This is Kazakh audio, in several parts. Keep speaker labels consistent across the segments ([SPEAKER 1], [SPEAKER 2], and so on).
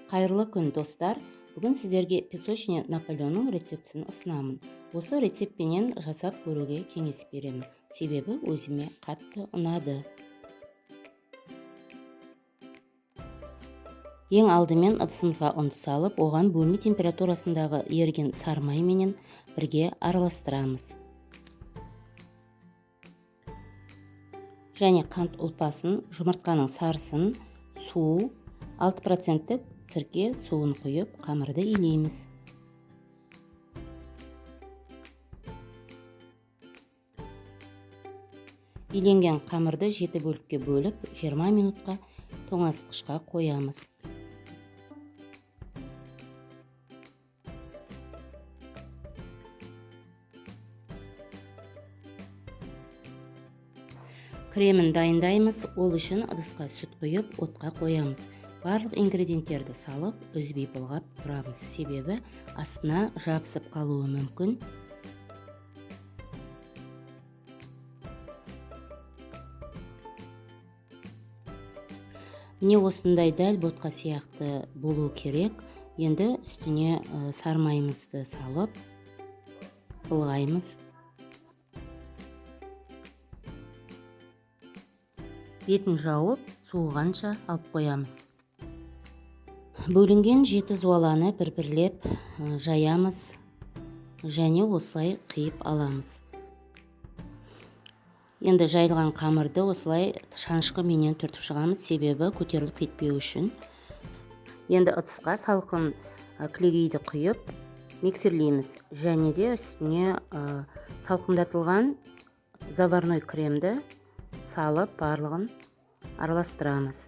[SPEAKER 1] Қайырлы күн, достар. Бүгін сіздерге песочный Наполеонның рецептісін ұсынамын. Осы рецептпенен жасап көруге кеңес беремін. Себебі өзіме қатты ұнады. Ең алдымен ыдысымызға ұнды салып, оған бөлме температурасындағы еріген сары май менен бірге араластырамыз. Және қант ұлпасын, жұмыртқаның сарысын, су, 6% сірке суын құйып, қамырды илейміз. Иленген қамырды 7 бөлікке бөліп, 20 минутқа тоңазытқышқа қоямыз. Кремін дайындаймыз. Ол үшін ыдысқа сүт құйып, отқа қоямыз. Барлық ингредиенттерді салып, үзбей былғап тұрамыз. Себебі астына жабысып қалуы мүмкін. Міне осындай дәл ботқа сияқты болу керек. Енді үстіне сары майымызды салып былғаймыз. Бетін жауып, суығанша алып қоямыз. Бөлінген 7 зуаланы бір-бірлеп жаямыз және осылай қиып аламыз. Енді жайылған қамырды осылай шанышқы менен түртіп шығамыз, себебі көтеріліп кетпеу үшін. Енді ыдысқа салқын кілегейді құйып, миксерлейміз және де үстіне салқындатылған заварной кремді салып барлығын араластырамыз.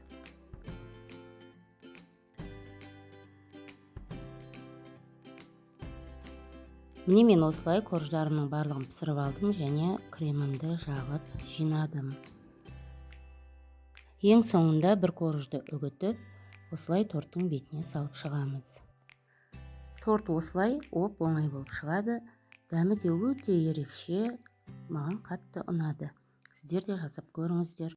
[SPEAKER 1] Міне мен осылай корждарымның барлығын пісіріп алдым және кремімді жағып жинадым. Ең соңында бір коржды үгітіп, осылай торттың бетіне салып шығамыз. Торт осылай оңай болып шығады. Дәмі де өте ерекше, маған қатты ұнады. Сіздер де жасап көріңіздер.